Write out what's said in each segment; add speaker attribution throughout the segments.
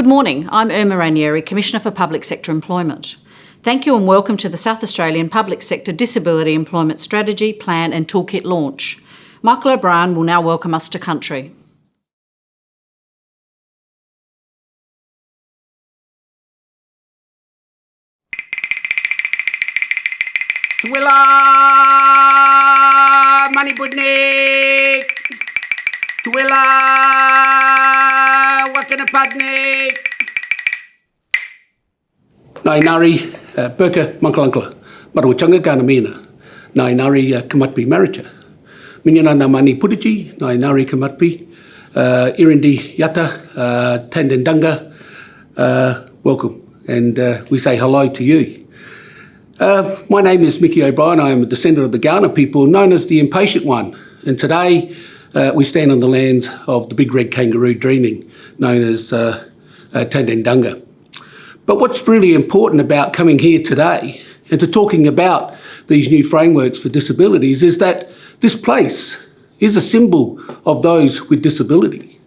Speaker 1: Good morning, I'm Irma Ranieri, Commissioner for Public Sector Employment. Thank you and welcome to the South Australian Public Sector Disability Employment Strategy, Plan and Toolkit launch. Michael O'Brien will now welcome us to country.
Speaker 2: Twilla Mani Budnik Twilla Wakanapadnik Nai Nari Burka Mankalunkla Maruchanga Ganamina Nai Nari Kamatpi Maricha Minyana Namani Pudiji Nai Nari Kamatpi Irindi Yata Tandendanga welcome and we say hello to you. My name is Mickey O'Brien. I am a descendant of the Kaurna people, known as the Impatient One. And today we stand on the lands of the big red kangaroo dreaming, known as Tandendanga. But what's really important about coming here today and to talking about these new frameworks for disabilities is that this place is a symbol of those with disability.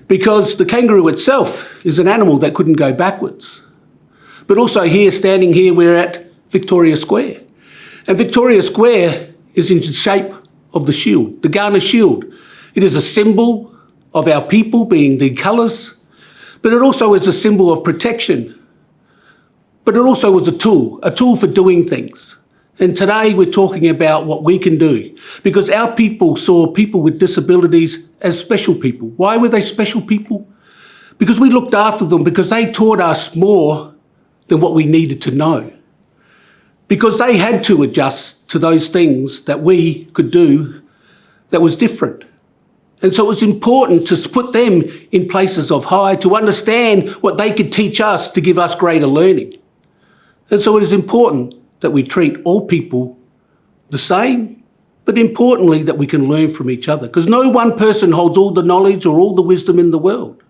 Speaker 2: Because the kangaroo itself is an animal that couldn't go backwards. But also here, standing here, we're at Victoria Square. And Victoria Square is in the shape of the shield, the Kaurna shield. It is a symbol of our people being the colours, but it also is a symbol of protection. But it also is a tool for doing things. And today we're talking about what we can do, because our people saw people with disabilities as special people. Why were they special people? Because we looked after them, because they taught us more than what we needed to know. Because they had to adjust to those things that we could do that was different. And so it was important to put them in places of high, to understand what they could teach us to give us greater learning. And so it is important that we treat all people the same, but importantly that we can learn from each other, because no one person holds all the knowledge or all the wisdom in the world.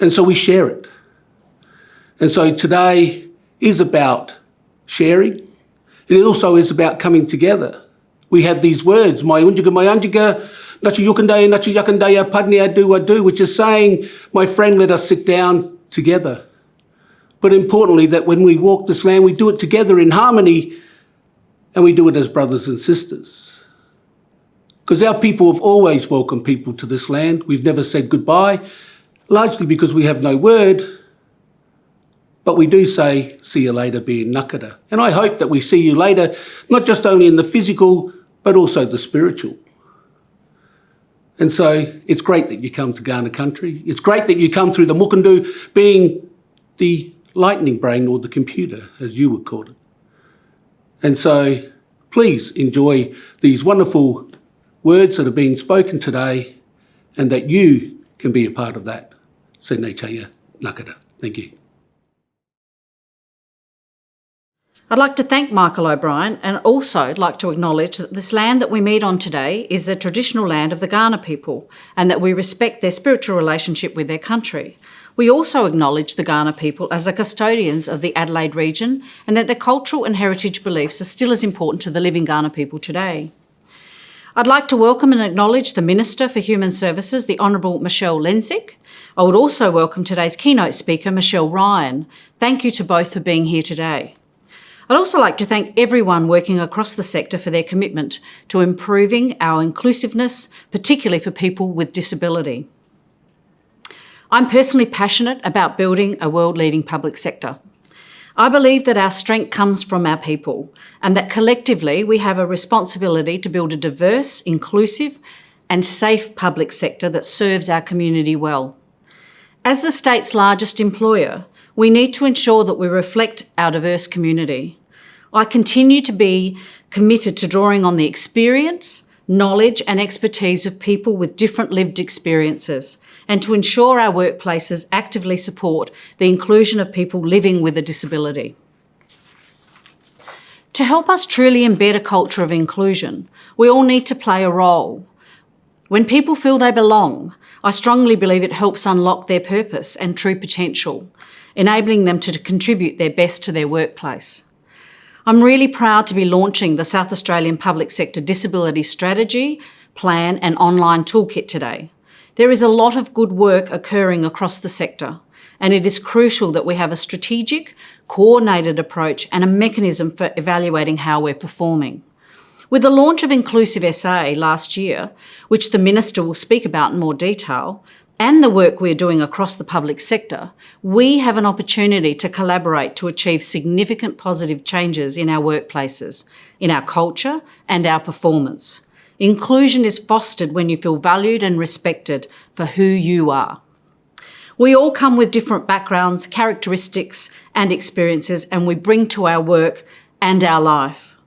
Speaker 2: And so we share it. And so today is about sharing. It also is about coming together. We have these words, my unjiga, nachi yukandaya, nachi yakandaya, padni adu, which is saying, my friend, let us sit down together. But importantly, that when we walk this land, we do it together in harmony, and we do it as brothers and sisters. Because our people have always welcomed people to this land. We've never said goodbye, largely because we have no word. But we do say, see you later, being nakada. And I hope that we see you later, not just only in the physical, but also the spiritual. And so it's great that you come to Kaurna country. It's great that you come through the Mukundu, being the lightning brain or the computer, as you would call it. And so please enjoy these wonderful words that are being spoken today, and that you can be a part of that. Sene chaya nakada. Thank you.
Speaker 1: I'd like to thank Michael O'Brien and also like to acknowledge that this land that we meet on today is the traditional land of the Kaurna people and that we respect their spiritual relationship with their country. We also acknowledge the Kaurna people as the custodians of the Adelaide region and that their cultural and heritage beliefs are still as important to the living Kaurna people today. I'd like to welcome and acknowledge the Minister for Human Services, the Hon Michelle Lensink. I would also welcome today's keynote speaker, Michelle Ryan. Thank you to both for being here today. I'd also like to thank everyone working across the sector for their commitment to improving our inclusiveness, particularly for people with disability. I'm personally passionate about building a world-leading public sector. I believe that our strength comes from our people and that collectively we have a responsibility to build a diverse, inclusive and safe public sector that serves our community well. As the state's largest employer, we need to ensure that we reflect our diverse community. I continue to be committed to drawing on the experience, knowledge and expertise of people with different lived experiences and to ensure our workplaces actively support the inclusion of people living with a disability. To help us truly embed a culture of inclusion, we all need to play a role. When people feel they belong, I strongly believe it helps unlock their purpose and true potential, enabling them to contribute their best to their workplace. I'm really proud to be launching the South Australian Public Sector Disability Strategy, Plan and online toolkit today. There is a lot of good work occurring across the sector, and it is crucial that we have a strategic, coordinated approach and a mechanism for evaluating how we're performing. With the launch of Inclusive SA last year, which the Minister will speak about in more detail, and the work we're doing across the public sector, we have an opportunity to collaborate to achieve significant positive changes in our workplaces, in our culture and our performance. Inclusion is fostered when you feel valued and respected for who you are. We all come with different backgrounds, characteristics and experiences, and we bring to our work and our life.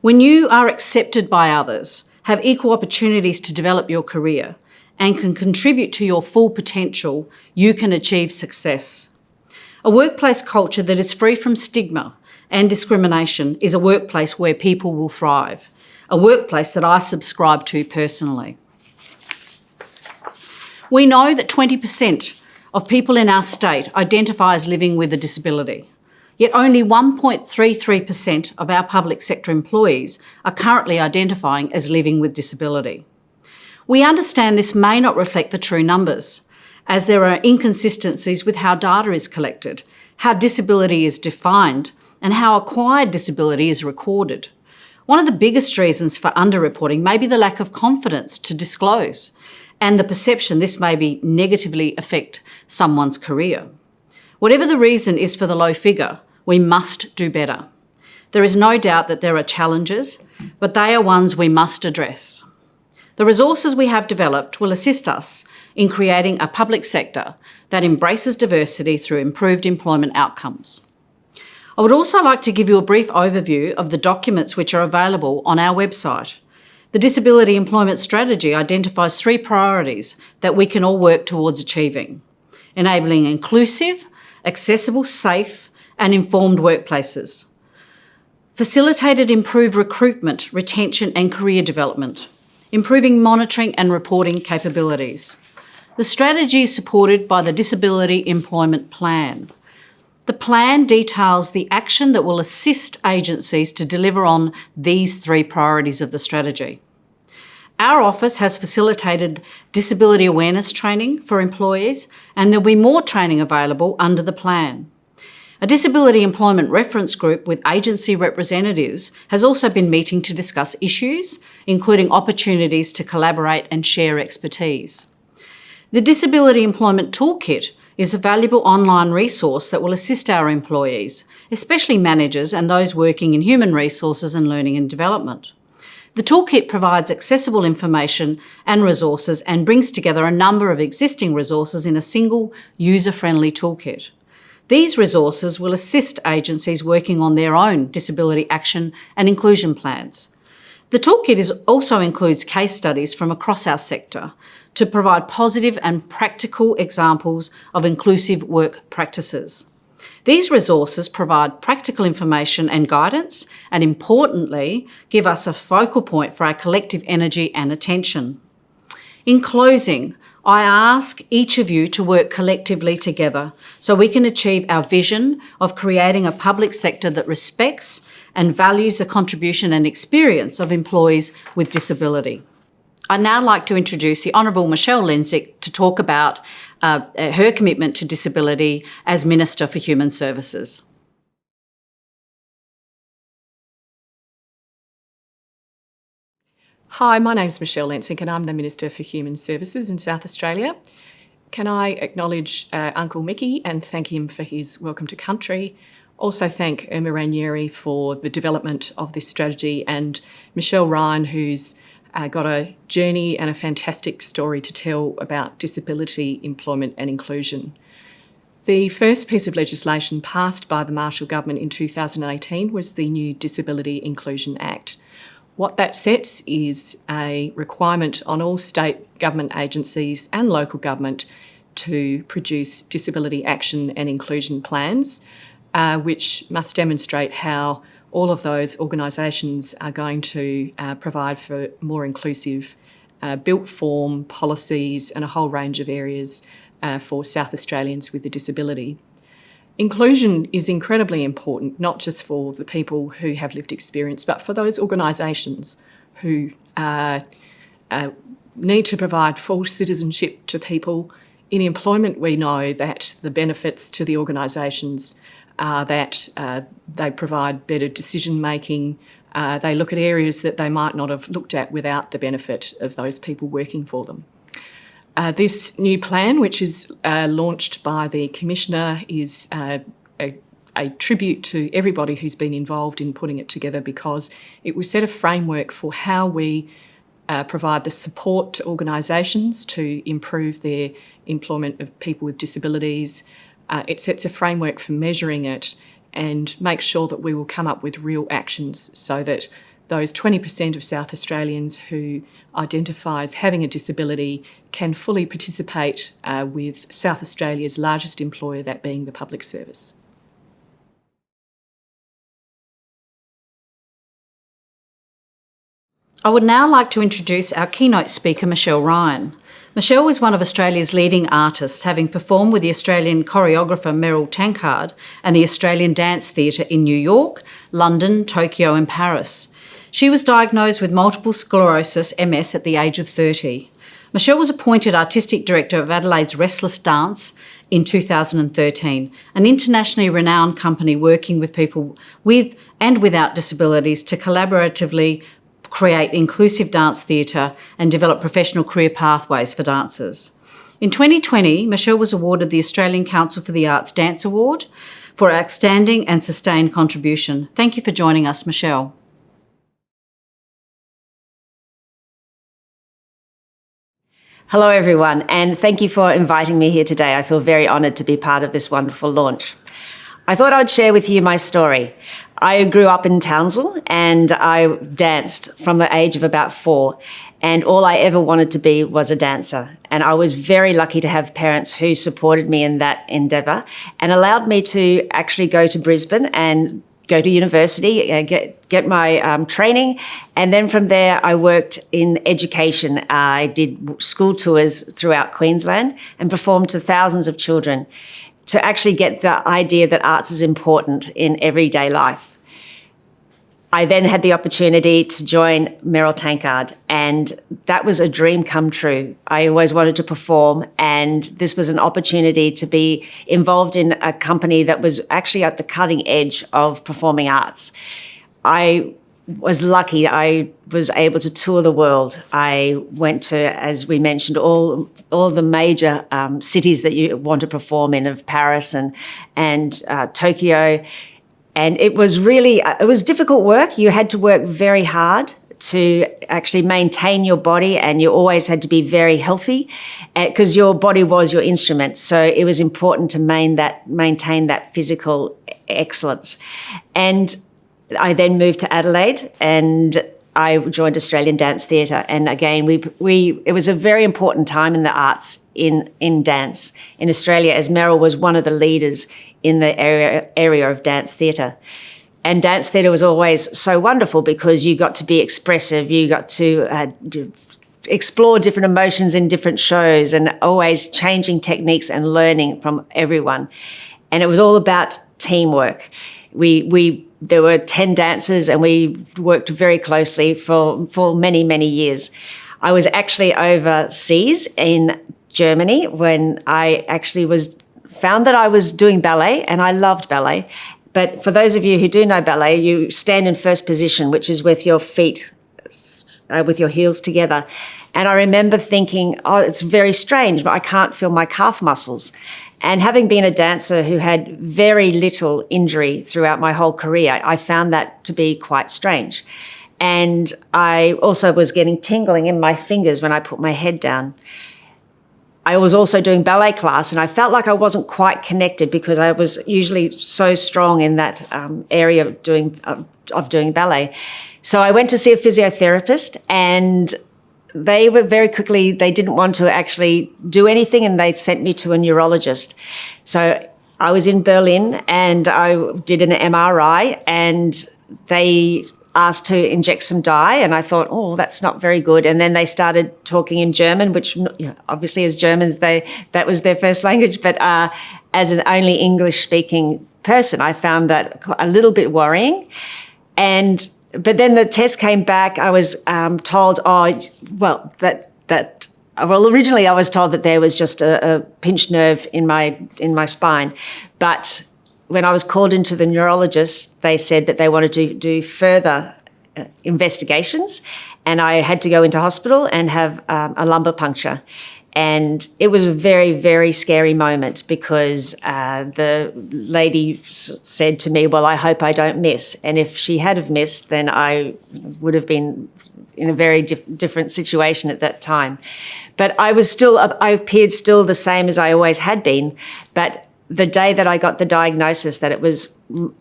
Speaker 1: When you are accepted by others, have equal opportunities to develop your career, and can contribute to your full potential, you can achieve success. A workplace culture that is free from stigma and discrimination is a workplace where people will thrive, a workplace that I subscribe to personally. We know that 20% of people in our state identify as living with a disability. Yet only 1.33% of our public sector employees are currently identifying as living with disability. We understand this may not reflect the true numbers, as there are inconsistencies with how data is collected, how disability is defined, and how acquired disability is recorded. One of the biggest reasons for underreporting may be the lack of confidence to disclose, and the perception this may negatively affect someone's career. Whatever the reason is for the low figure, we must do better. There is no doubt that there are challenges, but they are ones we must address. The resources we have developed will assist us in creating a public sector that embraces diversity through improved employment outcomes. I would also like to give you a brief overview of the documents which are available on our website. The Disability Employment Strategy identifies 3 priorities that we can all work towards achieving: enabling inclusive, accessible, safe and informed workplaces, facilitated improved recruitment, retention and career development, improving monitoring and reporting capabilities. The strategy is supported by the Disability Employment Plan. The plan details the action that will assist agencies to deliver on these 3 priorities of the strategy. Our office has facilitated disability awareness training for employees, and there'll be more training available under the plan. A disability employment reference group with agency representatives has also been meeting to discuss issues, including opportunities to collaborate and share expertise. The Disability Employment Toolkit is a valuable online resource that will assist our employees, especially managers and those working in human resources and learning and development. The toolkit provides accessible information and resources and brings together a number of existing resources in a single user-friendly toolkit. These resources will assist agencies working on their own disability action and inclusion plans. The toolkit also includes case studies from across our sector to provide positive and practical examples of inclusive work practices. These resources provide practical information and guidance, and importantly, give us a focal point for our collective energy and attention. In closing, I ask each of you to work collectively together so we can achieve our vision of creating a public sector that respects and values the contribution and experience of employees with disability. I'd now like to introduce the Honourable Michelle Lensink to talk about her commitment to disability as Minister for Human Services.
Speaker 3: Hi, my name's Michelle Lensink and I'm the Minister for Human Services in South Australia. Can I acknowledge Uncle Mickey and thank him for his welcome to country. Also thank Irma Ranieri for the development of this strategy, and Michelle Ryan, who's got a journey and a fantastic story to tell about disability, employment and inclusion. The first piece of legislation passed by the Marshall government in 2018 was the new Disability Inclusion Act. What that sets is a requirement on all state government agencies and local government to produce disability action and inclusion plans, which must demonstrate how all of those organisations are going to provide for more inclusive built form policies and a whole range of areas for South Australians with a disability. Inclusion is incredibly important, not just for the people who have lived experience, but for those organisations who need to provide full citizenship to people In employment, we know that the benefits to the organisations are that they provide better decision making. They look at areas that they might not have looked at without the benefit of those people working for them. This new plan, which is launched by the Commissioner, is a tribute to everybody who's been involved in putting it together, because it will set a framework for how we provide the support to organisations to improve their employment of people with disabilities. It sets a framework for measuring it and makes sure that we will come up with real actions so that those 20% of South Australians who identify as having a disability can fully participate with South Australia's largest employer, that being the public service.
Speaker 1: I would now like to introduce our keynote speaker, Michelle Ryan. Michelle was one of Australia's leading artists, having performed with the Australian choreographer Meryl Tankard and the Australian Dance Theatre in New York, London, Tokyo and Paris. She was diagnosed with multiple sclerosis, MS, at the age of 30. Michelle was appointed Artistic Director of Adelaide's Restless Dance in 2013, an internationally renowned company working with people with and without disabilities to collaboratively create inclusive dance theatre and develop professional career pathways for dancers. In 2020, Michelle was awarded the Australian Council for the Arts Dance Award for outstanding and sustained contribution. Thank you for joining us, Michelle.
Speaker 4: Hello everyone, and thank you for inviting me here today. I feel very honoured to be part of this wonderful launch. I thought I'd share with you my story. I grew up in Townsville and I danced from the age of about 4, and all I ever wanted to be was a dancer. And I was very lucky to have parents who supported me in that endeavour and allowed me to actually go to Brisbane and go to university, get my training, and then from there I worked in education. I did school tours throughout Queensland and performed to thousands of children to actually get the idea that arts is important in everyday life. I then had the opportunity to join Meryl Tankard, and that was a dream come true. I always wanted to perform, and this was an opportunity to be involved in a company that was actually at the cutting edge of performing arts. I was lucky. I was able to tour the world. I went to, as we mentioned, all the major cities that you want to perform in, of Paris and Tokyo. And it was difficult work. You had to work very hard to actually maintain your body, and you always had to be very healthy because your body was your instrument. So it was important to maintain that physical excellence. And I then moved to Adelaide and I joined Australian Dance Theatre. And again, it was a very important time in the arts in dance in Australia, as Meryl was one of the leaders in the area of dance theatre. And dance theatre was always so wonderful because you got to be expressive, you got to explore different emotions in different shows, and always changing techniques and learning from everyone. And it was all about teamwork. There were 10 dancers and we worked very closely for many, many years. I was actually overseas in Germany when I actually found that I was doing ballet, and I loved ballet. But for those of you who do know ballet, you stand in first position, which is with your feet, with your heels together. And I remember thinking, oh, it's very strange, but I can't feel my calf muscles. And having been a dancer who had very little injury throughout my whole career, I found that to be quite strange. And I also was getting tingling in my fingers when I put my head down. I was also doing ballet class, and I felt like I wasn't quite connected because I was usually so strong in that area of doing ballet. So I went to see a physiotherapist, and they didn't want to actually do anything, and they sent me to a neurologist. So I was in Berlin and I did an MRI, and they asked to inject some dye, and I thought, oh, that's not very good. And then they started talking in German, which obviously as Germans, that was their first language. But as an only English-speaking person, I found that a little bit worrying. But then the test came back. I was told, that well, originally I was told that there was just a pinched nerve in my spine, but when I was called into the neurologist, they said that they wanted to do further investigations, and I had to go into hospital and have a lumbar puncture. And it was a very, very scary moment because the lady said to me, well, I hope I don't miss. And if she had have missed, then I would have been in a very different situation at that time. But I appeared still the same as I always had been. But the day that I got the diagnosis that it was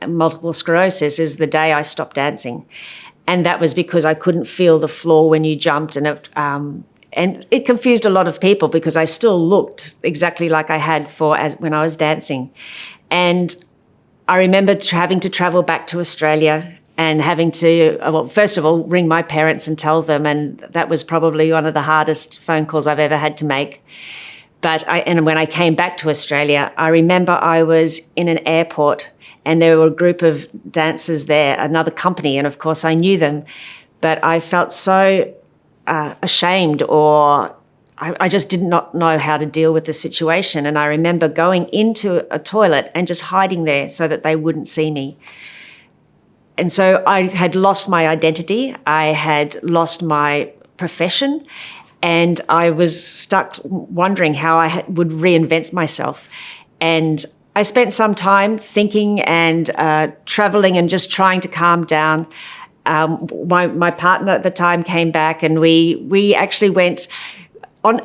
Speaker 4: multiple sclerosis is the day I stopped dancing. And that was because I couldn't feel the floor when you jumped, and it confused a lot of people because I still looked exactly like I had when I was dancing. And I remember having to travel back to Australia and having to, well, first of all, ring my parents and tell them, and that was probably one of the hardest phone calls I've ever had to make. And when I came back to Australia, I remember I was in an airport and there were a group of dancers there, another company, and of course I knew them, but I felt so ashamed, or I just did not know how to deal with the situation. And I remember going into a toilet and just hiding there so that they wouldn't see me. And so I had lost my identity, I had lost my profession, and I was stuck wondering how I would reinvent myself. And I spent some time thinking and traveling and just trying to calm down. My partner at the time came back, and we actually went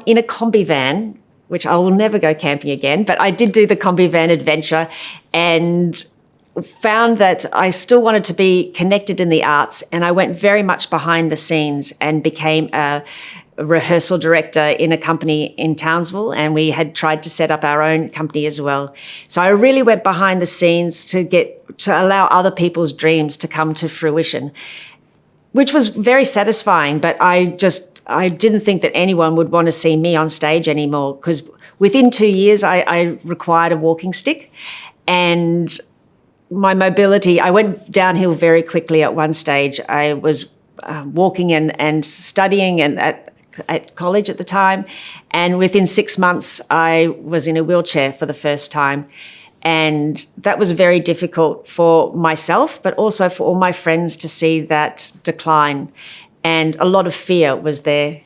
Speaker 4: in a combi van, which I will never go camping again, but I did do the combi van adventure and found that I still wanted to be connected in the arts, and I went very much behind the scenes and became a rehearsal director in a company in Townsville, and we had tried to set up our own company as well. So I really went behind the scenes to allow other people's dreams to come to fruition, which was very satisfying. But I didn't think that anyone would want to see me on stage anymore, because within 2 years I required a walking stick, and my mobility, I went downhill very quickly at one stage. I was walking and studying and at college at the time, and within 6 months I was in a wheelchair for the first time, and that was very difficult for myself, but also for all my friends to see that decline, and a lot of fear was there.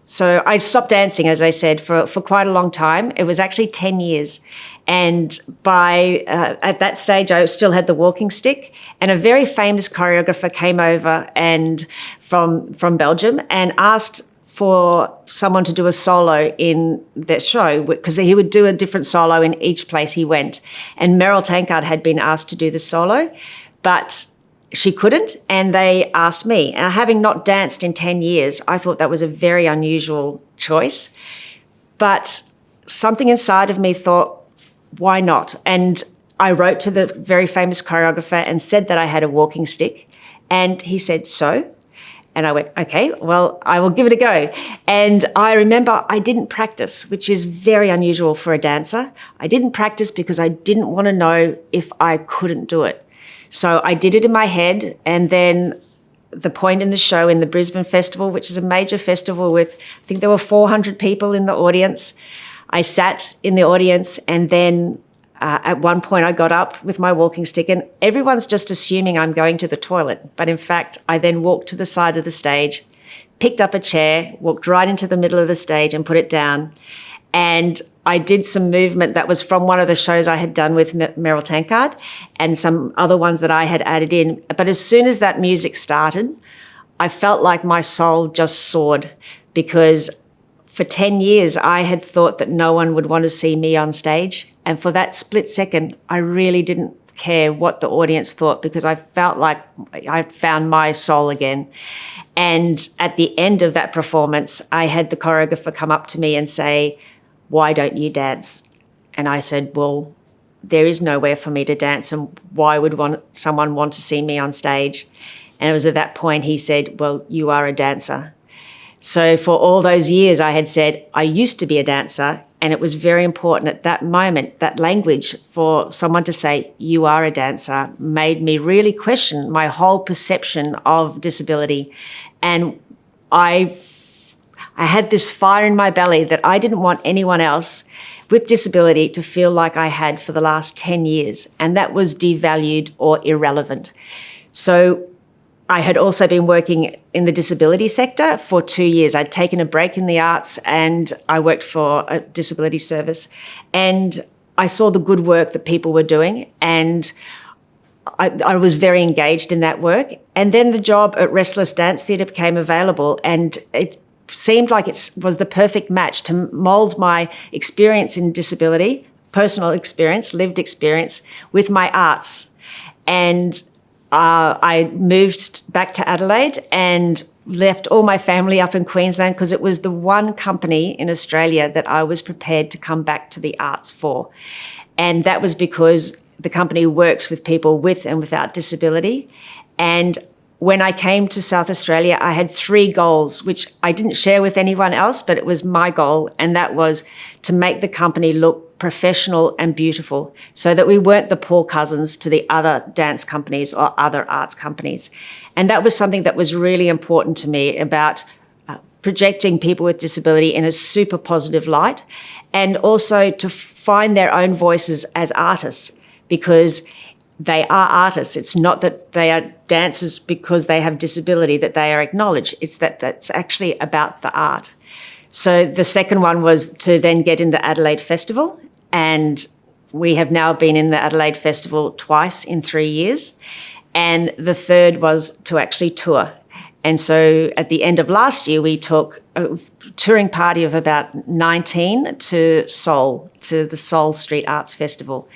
Speaker 4: So I stopped dancing, as I said, for quite a long time. It was actually 10 years. And at that stage, I still had the walking stick, and a very famous choreographer came over from Belgium and asked for someone to do a solo in that show, because he would do a different solo in each place he went. And Meryl Tankard had been asked to do the solo, but she couldn't, and they asked me. And having not danced in 10 years, I thought that was a very unusual choice. But something inside of me thought, why not? And I wrote to the very famous choreographer and said that I had a walking stick, and he said, so? And I went, okay, well, I will give it a go. And I remember I didn't practice, which is very unusual for a dancer. I didn't practice because I didn't want to know if I couldn't do it. So I did it in my head, and then the point in the show in the Brisbane Festival, which is a major festival with, I think there were 400 people in the audience, I sat in the audience, and then at one point I got up with my walking stick, and everyone's just assuming I'm going to the toilet. But in fact, I then walked to the side of the stage, picked up a chair, walked right into the middle of the stage and put it down. And I did some movement that was from one of the shows I had done with Meryl Tankard and some other ones that I had added in. But as soon as that music started, I felt like my soul just soared, because for 10 years, I had thought that no one would want to see me on stage. And for that split second, I really didn't care what the audience thought, because I felt like I found my soul again. And at the end of that performance, I had the choreographer come up to me and say, why don't you dance? And I said, well, there is nowhere for me to dance, and why would someone want to see me on stage? And it was at that point he said, well, you are a dancer. So for all those years I had said, I used to be a dancer, and it was very important at that moment, that language, for someone to say, you are a dancer, made me really question my whole perception of disability. And I I had this fire in my belly that I didn't want anyone else with disability to feel like I had for the last 10 years, and that was devalued or irrelevant. So I had also been working in the disability sector for 2 years. I'd taken a break in the arts and I worked for a disability service, and I saw the good work that people were doing, and I was very engaged in that work. And then the job at Restless Dance Theatre became available, and it seemed like it was the perfect match to mould my experience in disability, personal experience, lived experience, with my arts. And I moved back to Adelaide and left all my family up in Queensland because it was the one company in Australia that I was prepared to come back to the arts for. And that was because the company works with people with and without disability. And when I came to South Australia, I had 3 goals, which I didn't share with anyone else, but it was my goal. And that was to make the company look professional and beautiful so that we weren't the poor cousins to the other dance companies or other arts companies. And that was something that was really important to me about projecting people with disability in a super positive light, and also to find their own voices as artists, because they are artists. It's not that they are dancers because they have disability, that they are acknowledged. It's that that's actually about the art. So the second one was to then get in the Adelaide Festival, and we have now been in the Adelaide Festival twice in 3 years. And the third was to actually tour. And so at the end of last year, we took a touring party of about 19 to Seoul, to the Seoul Street Arts Festival.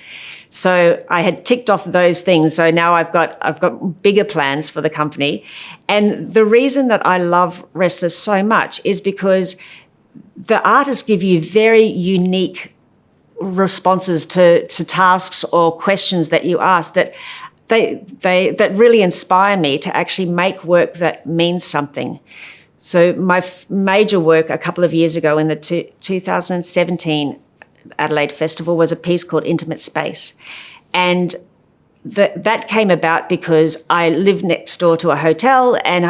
Speaker 4: So I had ticked off those things. So now I've got bigger plans for the company. And the reason that I love Restless so much is because the artists give you very unique responses to tasks or questions that you ask that that really inspire me to actually make work that means something. So my major work a couple of years ago in the 2017 Adelaide Festival was a piece called Intimate Space. And that came about because I lived next door to a hotel, and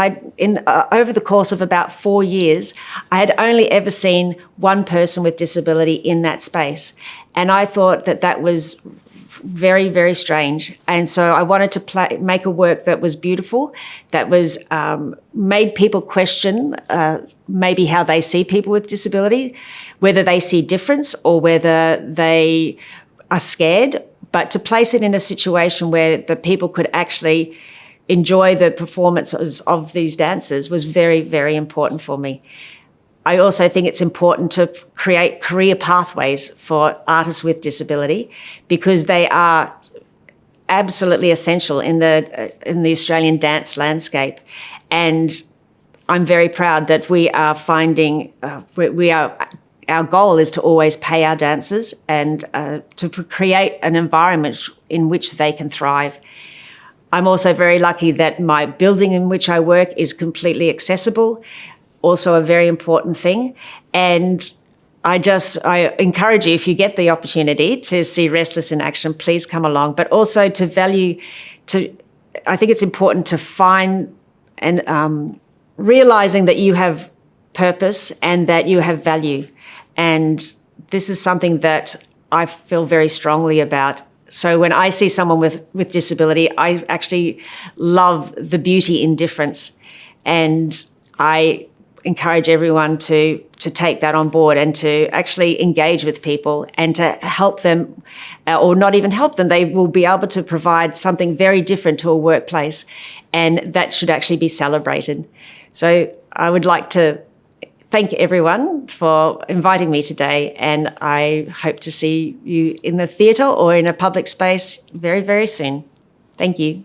Speaker 4: over the course of about 4 years, I had only ever seen one person with disability in that space. And I thought that was very, very strange. And so I wanted to make a work that was beautiful, that was made people question maybe how they see people with disability, whether they see difference or whether they are scared, but to place it in a situation where the people could actually enjoy the performances of these dancers was very, very important for me. I also think it's important to create career pathways for artists with disability, because they are absolutely essential in the Australian dance landscape. And I'm very proud that we are finding our goal is to always pay our dancers and to create an environment in which they can thrive. I'm also very lucky that my building in which I work is completely accessible, also a very important thing. And I encourage you, if you get the opportunity to see Restless in action, please come along, but also I think it's important to find and realizing that you have purpose and that you have value. And this is something that I feel very strongly about. So when I see someone with disability, I actually love the beauty in difference. And I encourage everyone to take that on board and to actually engage with people and to help them, or not even help them. They will be able to provide something very different to a workplace, and that should actually be celebrated. So I would like to thank everyone for inviting me today, and I hope to see you in the theatre or in a public space very, very soon. Thank you.